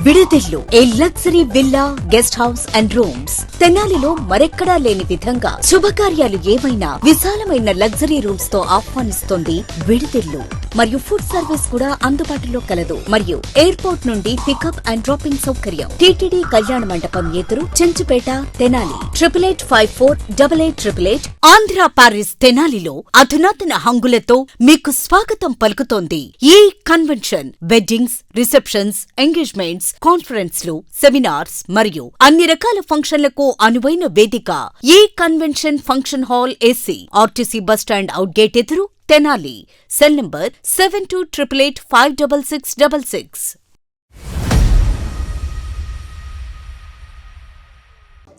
విడిదిల్లు ఏ luxury villa guest house and rooms తెనాలిలో మరెక్కడా లేని విధంగా శుభకార్యాలు ఏమైనా విశాలమైన లగ్జరీ రూమ్స్ తో ఆహ్వానిస్తోంది విడిదిల్లు. మరియు ఫుడ్ సర్వీస్ కూడా అందుబాటులో కలదు. మరియు ఎయిర్పోర్ట్ నుండి పికప్ అండ్ డ్రాపింగ్ సౌకర్యం. టీటీడీ కళ్యాణ మండపం ఎదురు చెంచుపేట తెనాలి 88548888. ఆంధ్ర పారిస్ తెనాలిలో అధునాతన హంగులతో మీకు స్వాగతం పలుకుతోంది ఈ కన్వెన్షన్. వెడ్డింగ్స్, రిసెప్షన్స్, ఎంగేజ్మెంట్స్, కాన్ఫరెన్స్లు, సెమినార్స్ మరియు అన్ని రకాల ఫంక్షన్లకు అనువైన వేదిక. ఈ convention function hall AC RTC bus stand out gate ఎదురు తెనాలి. Cell number 7288856666.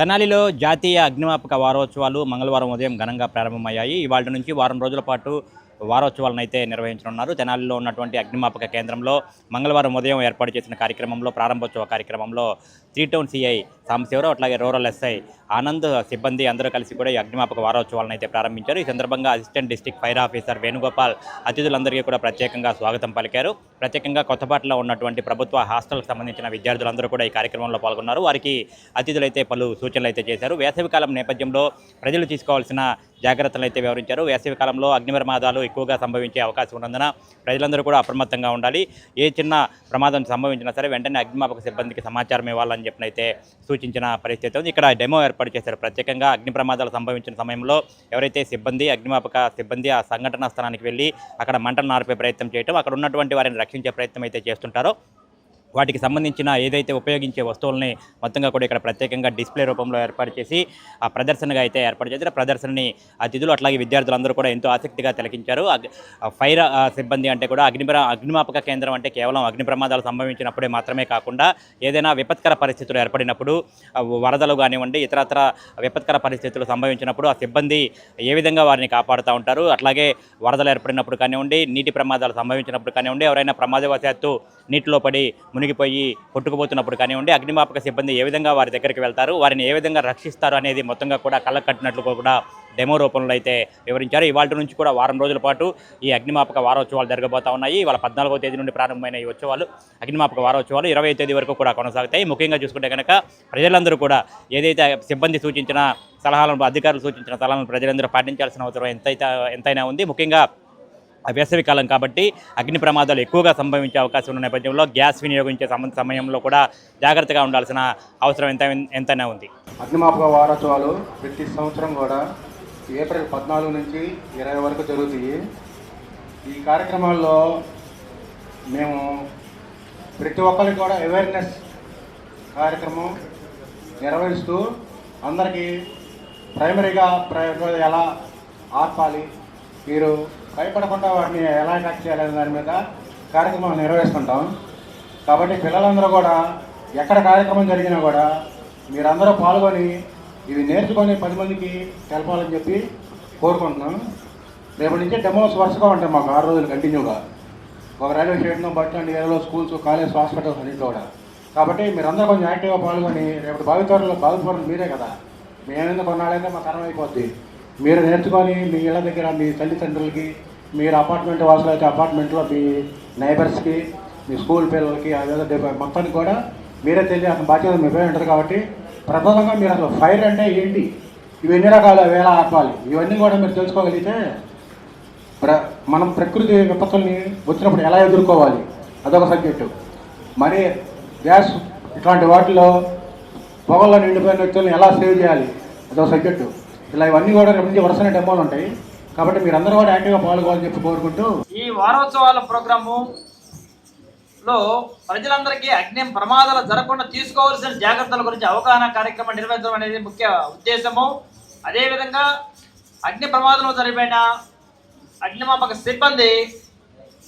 తెనాలిలో జాతీయ అగ్నిమాపక వారోత్సవాలు మంగళవారం ఉదయం ఘనంగా ప్రారంభమయ్యాయి. ఇవాళ నుంచి వారం రోజుల పాటు వారోత్సవాలను అయితే నిర్వహించనున్నారు. తెనాలిలో ఉన్నటువంటి అగ్నిమాపక కేంద్రంలో మంగళవారం ఉదయం ఏర్పాటు చేసిన కార్యక్రమంలో, ప్రారంభోత్సవ కార్యక్రమంలో 3 టౌన్ సిఐ సాంబశివరావు, అట్లాగే రూరల్ ఎస్ఐ ఆనంద్ సిబ్బంది అందరూ కలిసి కూడా ఈ అగ్నిమాపక వారోత్సవాలను అయితే ప్రారంభించారు. ఈ సందర్భంగా assistant district fire officer Venugopal అతిథులందరికీ కూడా ప్రత్యేకంగా స్వాగతం పలికారు. ప్రత్యేకంగా కొత్తపేటలో ఉన్నటువంటి ప్రభుత్వ హాస్టల్కి సంబంధించిన విద్యార్థులందరూ కూడా ఈ కార్యక్రమంలో పాల్గొన్నారు. వారికి అతిథులైతే పలు సూచనలు అయితే చేశారు. వేసవికాలం నేపథ్యంలో ప్రజలు తీసుకోవాల్సిన జాగ్రత్తలు అయితే వివరించారు. వేసవి కాలంలో అగ్ని ప్రమాదాలు ఎక్కువగా సంభవించే అవకాశం ఉన్నందున ప్రజలందరూ కూడా అప్రమత్తంగా ఉండాలి. ఏ చిన్న ప్రమాదం సంభవించినా సరే వెంటనే అగ్నిమాపక సిబ్బందికి సమాచారం ఇవ్వాలని చెప్పినైతే సూచించిన పరిస్థితి ఉంది. ఇక్కడ డెమో ఏర్పాటు చేశారు. ప్రత్యేకంగా అగ్ని ప్రమాదాలు సంభవించిన సమయంలో ఎవరైతే అగ్నిమాపక సిబ్బంది ఆ సంఘటనా స్థలానికి వెళ్ళి అక్కడ మంటలు నార్పే ప్రయత్నం చేయడం, అక్కడ ఉన్నటువంటి వారిని రక్షించే ప్రయత్నం అయితే చేస్తుంటారో వాటికి సంబంధించిన ఏదైతే ఉపయోగించే వస్తువులని మొత్తంగా కూడా ఇక్కడ ప్రత్యేకంగా డిస్ప్లే రూపంలో ఏర్పాటు చేసి ఆ ప్రదర్శనగా అయితే ఏర్పాటు చేశారు. ప్రదర్శనని అతిథులు అట్లాగే విద్యార్థులందరూ కూడా ఎంతో ఆసక్తిగా తిలకించారు. ఫైర్ సిబ్బంది అంటే కూడా అగ్నిమాపక కేంద్రం అంటే కేవలం అగ్ని ప్రమాదాలు సంభవించినప్పుడే మాత్రమే కాకుండా ఏదైనా విపత్కర పరిస్థితులు ఏర్పడినప్పుడు, వరదలు కానివ్వండి, ఇతరత్ర విపత్కర పరిస్థితులు సంభవించినప్పుడు ఆ సిబ్బంది ఏ విధంగా వారిని కాపాడుతూ ఉంటారు. అట్లాగే వరదలు ఏర్పడినప్పుడు కానివ్వండి, నీటి ప్రమాదాలు సంభవించినప్పుడు కానివ్వండి, ఎవరైనా ప్రమాదవశాత్తు నీటిలో పడి మునిగిపోయి కొట్టుకుపోతున్నప్పుడు కానివ్వండి, అగ్నిమాపక సిబ్బంది ఏ విధంగా వారి దగ్గరికి వెళ్తారు, వారిని ఏ విధంగా రక్షిస్తారు అనేది మొత్తంగా కూడా కళ్ళకు కట్టినట్లు కూడా డెమో రూపంలో అయితే వివరించారు. ఇవాళ నుంచి కూడా వారం రోజుల పాటు ఈ అగ్నిమాపక వారోత్సవాలు జరగబోతా ఉన్నాయి. ఇవాళ 14వ తేదీ నుండి ప్రారంభమైన ఈ ఉత్సవాలు, అగ్నిమాపక వారోత్సవాలు 20వ తేదీ వరకు కూడా కొనసాగుతాయి. ముఖ్యంగా చూసుకుంటే కనుక ప్రజలందరూ కూడా ఏదైతే సిబ్బంది సూచించిన సలహాలను, అధికారులు సూచించిన సలహాలను ప్రజలందరూ పాటించాల్సిన అవసరం ఎంతైనా ఉంది. ముఖ్యంగా వేసవి కాలం కాబట్టి అగ్ని ప్రమాదాలు ఎక్కువగా సంభవించే అవకాశం ఉన్న నేపథ్యంలో గ్యాస్ వినియోగించే సమయంలో కూడా జాగ్రత్తగా ఉండాల్సిన అవసరం ఎంతైనా ఉంది. అగ్నిమాపక వారోత్సవాలు ప్రతి సంవత్సరం కూడా ఏప్రిల్ 14 నుంచి 20 వరకు జరుగుతాయి. ఈ కార్యక్రమాల్లో మేము ప్రతి ఒక్కరికి కూడా అవేర్నెస్ కార్యక్రమం నిర్వహిస్తూ అందరికీ ప్రైమరీగా ఎలా ఆర్పాలి, మీరు భయపడకుండా వాటిని ఎలా అటాక్ చేయాలనే దాని మీద కార్యక్రమం నిర్వహిస్తుంటాం. కాబట్టి పిల్లలందరూ కూడా ఎక్కడ కార్యక్రమం జరిగినా కూడా మీరందరూ పాల్గొని ఇవి నేర్చుకొని 10 మందికి తెలపాలని చెప్పి కోరుకుంటున్నాం. రేపటి నుంచి డెమోస్ వరుసగా ఉంటాయి మాకు 6 రోజులు కంటిన్యూగా. ఒక రైల్వే స్టేషన్, బస్ స్టాండ్ ఏరియాలో, స్కూల్స్, కాలేజ్, హాస్పిటల్స్ అన్నింటిలో కూడా. కాబట్టి మీరందరూ కొంచెం యాక్టివ్గా పాల్గొని రేపటి భావితరాలు మీరే కదా, మేమైనా కొన్నాళ్ళైతే మా తరం అయిపోద్ది. మీరు నేర్చుకొని మీ ఇళ్ళ దగ్గర మీ తల్లిదండ్రులకి, మీరు అపార్ట్మెంట్ వాసులు అయితే అపార్ట్మెంట్లో మీ నైబర్స్కి, మీ స్కూల్ పిల్లలకి, అదే మొత్తానికి కూడా మీరే తెలియాల్సిన బాధ్యత మీపై ఉంటుంది. కాబట్టి ప్రధానంగా మీరు అసలు ఫైర్ అంటే ఏంటి, ఇవి ఎన్ని రకాల వేళ ఆపాలి, ఇవన్నీ కూడా మీరు తెలుసుకోగలిగితే మనం ప్రకృతి విపత్తుల్ని వచ్చినప్పుడు ఎలా ఎదుర్కోవాలి అదొక సబ్జెక్టు. మరి గ్యాస్ ఇట్లాంటి వాటిలో పొగల్లో నిండిపోయిన వ్యక్తులను ఎలా సేవ్ చేయాలి అదొక సబ్జెక్టు. ఇలా ఇవన్నీ కూడా రేపు నుంచి వరుసనే డెమోలు ఉంటాయి. కాబట్టి మీరందరూ కూడా యాక్టివ్గా పాల్గొవాలని చెప్పి కోరుకుంటూ ఈ వారోత్సవాల ప్రోగ్రాము లో ప్రజలందరికీ అగ్ని ప్రమాదాలు జరగకుండా తీసుకోవాల్సిన జాగ్రత్తల గురించి అవగాహన కార్యక్రమం నిర్వహించడం అనేది ముఖ్య ఉద్దేశము. అదేవిధంగా అగ్ని ప్రమాదంలో జరిగిన అగ్నిమాపక సిబ్బంది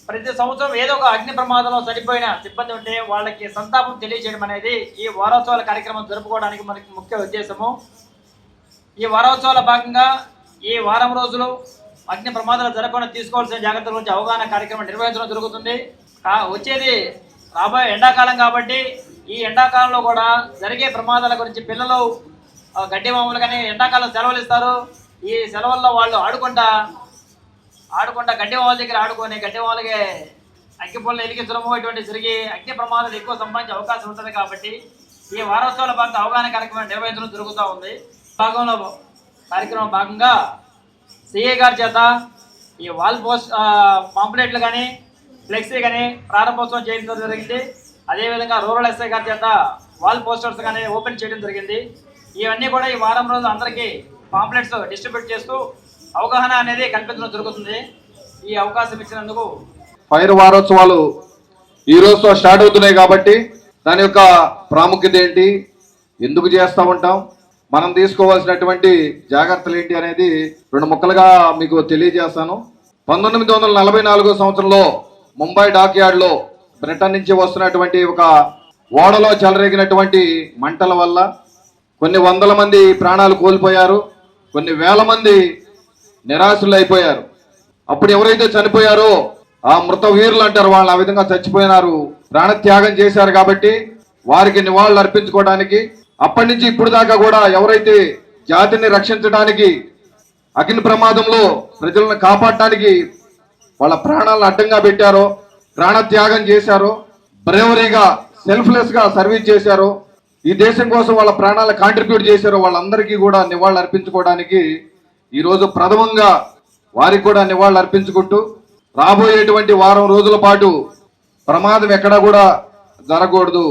ప్రతి సంవత్సరం ఏదో ఒక అగ్ని ప్రమాదంలో చనిపోయిన సిబ్బంది ఉంటే వాళ్ళకి సంతాపం తెలియజేయడం అనేది ఈ వారోత్సవాల కార్యక్రమం జరుపుకోవడానికి మనకి ముఖ్య ఉద్దేశము. ఈ వారోత్సవాల భాగంగా ఈ వారం రోజులు అగ్ని ప్రమాదాలు జరగకుండా తీసుకోవాల్సిన జాగ్రత్తల గురించి అవగాహన కార్యక్రమం నిర్వహించడం జరుగుతుంది. వచ్చేది రాబోయే ఎండాకాలం కాబట్టి ఈ ఎండాకాలంలో కూడా జరిగే ప్రమాదాల గురించి పిల్లలు గడ్డి మామూలు కానీ ఎండాకాలం సెలవులు ఇస్తారు. ఈ సెలవుల్లో వాళ్ళు ఆడుకుంటా గడ్డి మామూల దగ్గర ఆడుకొని గడ్డి మామూలకి అగ్గిపుల్లను వెలిగించడము ఇటువంటి జరిగి అగ్ని ప్రమాదాలు ఎక్కువ సంభవించే అవకాశం ఉంటుంది. కాబట్టి ఈ వారోత్సవాల భాగంగా అవగాహన కార్యక్రమం నిర్వహించడం జరుగుతూ ఉంది. భాగంగా సిఏ గారి చేత ఈ వాల్ పోస్ట్ పాంప్లెట్లు కానీ ఫ్లెక్సీ కానీ ప్రారంభోత్సవం చేయడం జరిగింది. అదేవిధంగా రూరల్ ఎస్ఐ గారి చేత వాల్ పోస్టర్స్ కానీ ఓపెన్ చేయడం జరిగింది. ఇవన్నీ కూడా ఈ వారం రోజులు అందరికీ పాంప్లెట్స్ డిస్ట్రిబ్యూట్ చేస్తూ అవగాహన అనేది కల్పించడం జరుగుతుంది. ఈ అవకాశం ఇచ్చినందుకు ఫైర్ వారోత్సవాలు ఈ రోజుతో స్టార్ట్ అవుతున్నాయి కాబట్టి దాని యొక్క ప్రాముఖ్యత ఏంటి, ఎందుకు చేస్తూ ఉంటాం, మనం తీసుకోవాల్సినటువంటి జాగ్రత్తలు ఏంటి అనేది 2 ముక్కలుగా మీకు తెలియజేస్తాను. 1944 సంవత్సరంలో ముంబై డాక్ యార్డ్లో బ్రిటన్ నుంచి వస్తున్నటువంటి ఒక ఓడలో చెలరేగినటువంటి మంటల వల్ల కొన్ని వందల మంది ప్రాణాలు కోల్పోయారు, కొన్ని వేల మంది నిరాశలు అయిపోయారు. అప్పుడు ఎవరైతే చనిపోయారో ఆ మృత వీరులు అంటారు, వాళ్ళు ఆ విధంగా చచ్చిపోయినారు, ప్రాణత్యాగం చేశారు. కాబట్టి వారికి నివాళులు అర్పించుకోవడానికి అప్పటి నుంచి ఇప్పుడు దాకా కూడా ఎవరైతే జాతిని రక్షించడానికి అగ్ని ప్రమాదంలో ప్రజలను కాపాడటానికి వాళ్ళ ప్రాణాలను అడ్డంగా పెట్టారో, ప్రాణత్యాగం చేశారో, బ్రేవరీగా సెల్ఫ్లెస్ గా సర్వీస్ చేశారో, ఈ దేశం కోసం వాళ్ళ ప్రాణాలను కాంట్రిబ్యూట్ చేశారో వాళ్ళందరికీ కూడా నివాళులు అర్పించుకోవడానికి ఈరోజు ప్రథమంగా వారికి కూడా నివాళులు అర్పించుకుంటూ రాబోయేటువంటి వారం రోజుల పాటు ప్రమాదం ఎక్కడా కూడా జరగకూడదు,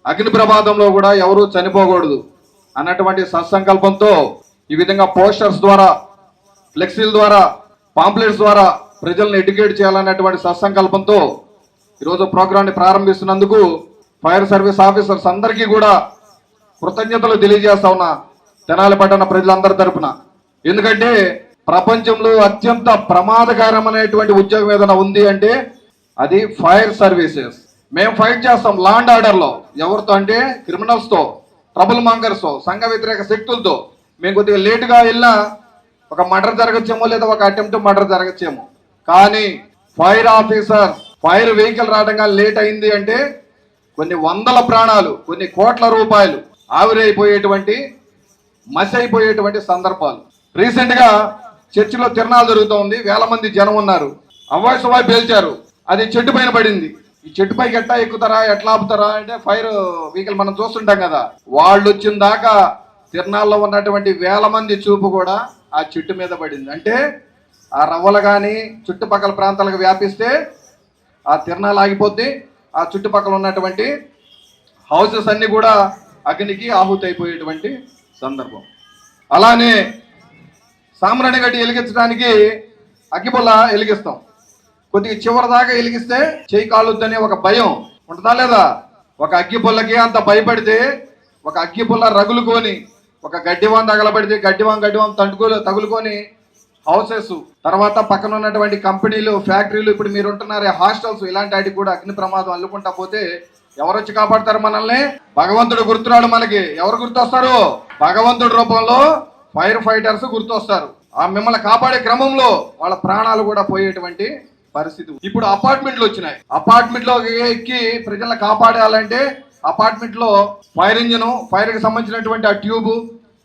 అగ్ని ప్రమాదంలో కూడా ఎవరు చనిపోకూడదు అన్నటువంటి సత్సంకల్పంతో ఈ విధంగా పోస్టర్స్ ద్వారా, ఫ్లెక్సీల ద్వారా, పాంప్లెట్స్ ద్వారా ప్రజలను ఎడ్యుకేట్ చేయాలన్నటువంటి సత్సంకల్పంతో ఈరోజు ప్రోగ్రాంని ప్రారంభిస్తున్నందుకు ఫైర్ సర్వీస్ ఆఫీసర్స్ అందరికీ కూడా కృతజ్ఞతలు తెలియజేస్తా ఉన్నా తెనాలి పట్టణ ప్రజలందరి తరపున. ఎందుకంటే ప్రపంచంలో అత్యంత ప్రమాదకరమైనటువంటి ఉద్యోగం ఏదైనా ఉంది అంటే అది ఫైర్ సర్వీసెస్. మేము ఫైట్ చేస్తాం లా అండ్ ఆర్డర్లో, ఎవరితో అంటే క్రిమినల్స్తో, ట్రబుల్ మాంగర్స్తో, సంఘ వ్యతిరేక శక్తులతో. మేము కొద్దిగా లేటుగా వెళ్ళినా ఒక మర్డర్ జరగచ్చేమో లేదా ఒక అటెంప్ట్ మర్డర్ జరగచ్చేమో, కానీ ఫైర్ ఆఫీసర్ ఫైర్ వెహికల్ రావడంగా లేట్ అయింది అంటే కొన్ని వందల ప్రాణాలు, కొన్ని కోట్ల రూపాయలు ఆవిరైపోయేటువంటి, మసి అయిపోయేటువంటి సందర్భాలు. రీసెంట్ గా చర్చిలో తిరణాలు జరుగుతోంది, వేల మంది జనం ఉన్నారు, అవాయిసవాయి పేల్చారు, అది చెట్టు పైన పడింది. ఈ చెట్టు పైకి ఎట్లా ఎక్కుతారా, ఎట్లా ఆపుతారా అంటే ఫైర్ వెహికల్ మనం చూస్తుంటాం కదా, వాళ్ళు వచ్చిన దాకా తిరణాల్లో ఉన్నటువంటి వేల మంది చూపు కూడా ఆ చెట్టు మీద పడింది. అంటే ఆ రవ్వలు కానీ చుట్టుపక్కల ప్రాంతాలకు వ్యాపిస్తే ఆ తిరణాలు ఆగిపోద్ది, ఆ చుట్టుపక్కల ఉన్నటువంటి హౌసెస్ అన్ని కూడా అగ్నికి ఆహుతి అయిపోయేటువంటి సందర్భం. అలానే సాంబ్రాణి గడ్డి వెలిగించడానికి అగ్గిపుల్ల వెలిగిస్తాం, కొద్దిగా చివరి దాకా వెలిగిస్తే చేయి కాలుద్దనే ఒక భయం ఉంటుందా లేదా? ఒక అగ్గిపుల్లకి అంత భయపడితే ఒక అగ్గిపుల్ల రగులుకొని ఒక గడ్డివాన్ తగలబడితే గడ్డివాన్ తగులుకొని హౌసెస్, తర్వాత పక్కన ఉన్నటువంటి కంపెనీలు, ఫ్యాక్టరీలు, ఇప్పుడు మీరు ఉంటున్నారే హాస్టల్స్, ఇలాంటి వాటికి కూడా అగ్ని ప్రమాదం అల్లుకుంటా పోతే ఎవరు వచ్చి కాపాడతారు మనల్ని? భగవంతుడు గుర్తురాడు మనకి. ఎవరు గుర్తొస్తారు? భగవంతుడి రూపంలో ఫైర్ ఫైటర్స్ గుర్తొస్తారు. ఆ మిమ్మల్ని కాపాడే క్రమంలో వాళ్ళ ప్రాణాలు కూడా పోయేటువంటి పరిస్థితి. ఇప్పుడు అపార్ట్మెంట్లు వచ్చినాయి, అపార్ట్మెంట్ లో ఎక్కి ప్రజలను కాపాడాలంటే అపార్ట్మెంట్ లో ఫైర్ ఇంజిన్, ఫైర్ కి సంబంధించినటువంటి ఆ ట్యూబ్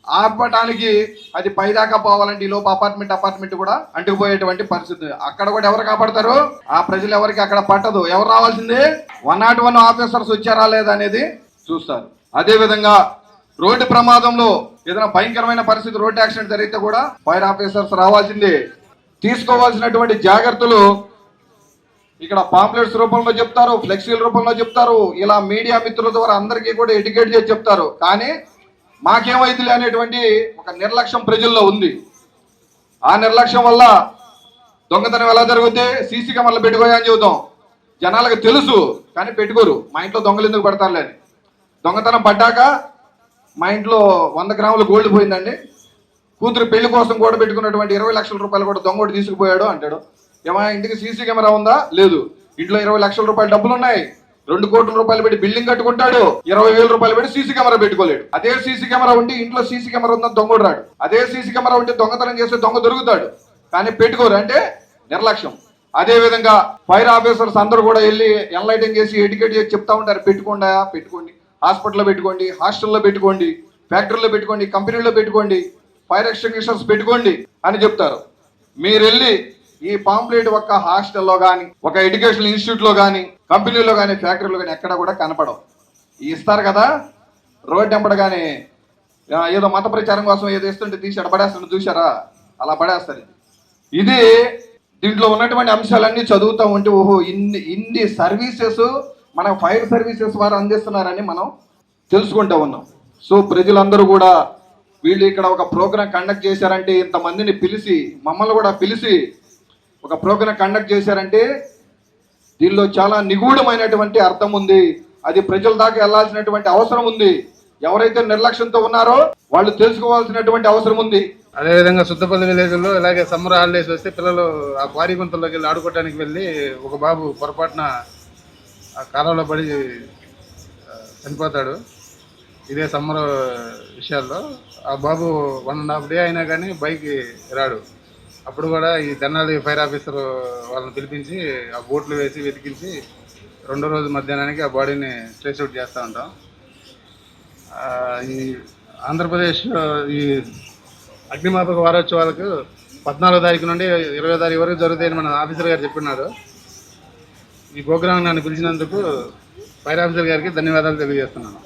ఆపటానికి అది పైదాకా పోవాలంటే ఈ లోపు అపార్ట్మెంట్ కూడా అంటుకుపోయేటువంటి పరిస్థితి. అక్కడ కూడా ఎవరు కాపాడతారు? ఆ ప్రజలు ఎవరికి అక్కడ పట్టదు. ఎవరు రావాల్సిందే? 101 ఆఫీసర్స్ వచ్చారా లేదా అనేది చూస్తారు. అదే విధంగా రోడ్డు ప్రమాదంలో ఏదైనా భయంకరమైన పరిస్థితి, రోడ్డు యాక్సిడెంట్ జరిగితే కూడా ఫైర్ ఆఫీసర్స్ రావాల్సిందే. తీసుకోవాల్సినటువంటి జాగ్రత్తలు ఇక్కడ పాంప్లెట్స్ రూపంలో చెప్తారు, ఫ్లెక్సీల రూపంలో చెప్తారు, ఇలా మీడియా మిత్రుల ద్వారా అందరికీ కూడా ఎడ్యుకేట్ చేసి చెప్తారు. కానీ మాకేమైంది అనేటువంటి ఒక నిర్లక్ష్యం ప్రజల్లో ఉంది. ఆ నిర్లక్ష్యం వల్ల దొంగతనం ఎలా జరుగుతే సీసీ కెమెరాలు పెట్టుకోయని చెబుతాం, జనాలకు తెలుసు కానీ పెట్టుకోరు. మా ఇంట్లో దొంగలు ఎందుకు పడతారులే అని. దొంగతనం పడ్డాక మా ఇంట్లో 100 గ్రాములు గోల్డ్ పోయిందండి, కూతురు పెళ్లి కోసం కూడా పెట్టుకున్నటువంటి 20 లక్షల రూపాయలు కూడా దొంగోడు తీసుకుపోయాడు అంటాడు. ఏమైనా ఇంటికి సీసీ కెమెరా ఉందా? లేదు. ఇంట్లో 20 లక్షల రూపాయలు డబ్బులు ఉన్నాయి, 2 కోట్ల రూపాయలు పెట్టి బిల్డింగ్ కట్టుకుంటాడు, 20,000 రూపాయలు పెట్టి సీసీ కెమెరా పెట్టుకోలేడు. అదే సీసీ కెమెరా ఉంటే ఇంట్లో సీసీ కెమెరా ఉందని దొంగడు రాడు. అదే సీసీ కెమెరా ఉంటే దొంగతనం చేస్తే దొంగ దొరుకుతాడు, కానీ పెట్టుకోరు, అంటే నిర్లక్ష్యం. అదే విధంగా ఫైర్ ఆఫీసర్స్ అందరూ కూడా వెళ్ళి ఎన్లైటింగ్ చేసి ఎడ్యుకేట్ చేసి చెప్తా ఉంటారు, పెట్టుకోండి, హాస్పిటల్లో పెట్టుకోండి, హాస్టల్లో పెట్టుకోండి, ఫ్యాక్టరీలో పెట్టుకోండి, కంపెనీలో పెట్టుకోండి, ఫైర్ ఎక్స్టింగ్విషర్స్ పెట్టుకోండి అని చెప్తారు. మీరు వెళ్ళి ఈ పాంప్లెట్ ఒక హాస్టల్లో కానీ, ఒక ఎడ్యుకేషనల్ ఇన్స్టిట్యూట్లో కానీ, కంపెనీలో కానీ, ఫ్యాక్టరీలో కానీ ఎక్కడ కూడా కనపడవు. ఇస్తారు కదా రోడ్డు వెంబడగానే ఏదో మత ప్రచారం కోసం ఏదో ఇస్తుంటే తీసి పడేస్తుంటే చూసారా, అలా పడేస్తారు. ఇది దీంట్లో ఉన్నటువంటి అంశాలన్నీ చదువుతూ ఉంటే ఓహో ఇన్ని సర్వీసెస్ మన ఫైర్ సర్వీసెస్ వారు అందిస్తున్నారని మనం తెలుసుకుంటూ ఉన్నాం. సో ప్రజలందరూ కూడా వీళ్ళు ఇక్కడ ఒక ప్రోగ్రాం కండక్ట్ చేశారంటే, ఇంతమందిని పిలిచి మమ్మల్ని కూడా పిలిచి ఒక ప్రోగ్రాం కండక్ట్ చేశారంటే దీనిలో చాలా నిగూఢమైనటువంటి అర్థం ఉంది. అది ప్రజల దాకా వెళ్లాల్సినటువంటి అవసరం ఉంది. ఎవరైతే నిర్లక్ష్యంతో ఉన్నారో వాళ్ళు తెలుసుకోవాల్సినటువంటి అవసరం ఉంది. అదేవిధంగా సుద్దపల్లి విలేజ్లో ఇలాగే సమ్మర్ హాలిడేస్ వస్తే పిల్లలు ఆ క్వారీ గుంతల్లోకి వెళ్ళి ఆడుకోవడానికి వెళ్ళి ఒక బాబు పొరపాటున ఆ కాలంలో పడి చనిపోతాడు. ఇదే సమ్మర్ విషయాల్లో ఆ బాబు 1.5 డే అయినా కానీ బైక్ రాడు. అప్పుడు కూడా ఈ తెనాలి ఫైర్ ఆఫీసర్ వాళ్ళని పిలిపించి ఆ బోట్లు వేసి వెతికించి 2వ రోజు మధ్యాహ్నానికి ఆ బాడీని ట్రేస్ అవుట్ చేస్తూ ఉంటాం. ఈ ఆంధ్రప్రదేశ్ ఈ అగ్నిమాపక వారోత్సవాలకు 14వ తారీఖు నుండి 20వ తారీఖు వరకు జరుగుతాయని మన ఆఫీసర్ గారు చెప్పినారు. ఈ ప్రోగ్రాం నన్ను పిలిచినందుకు ఫైర్ ఆఫీసర్ గారికి ధన్యవాదాలు తెలియజేస్తున్నాను.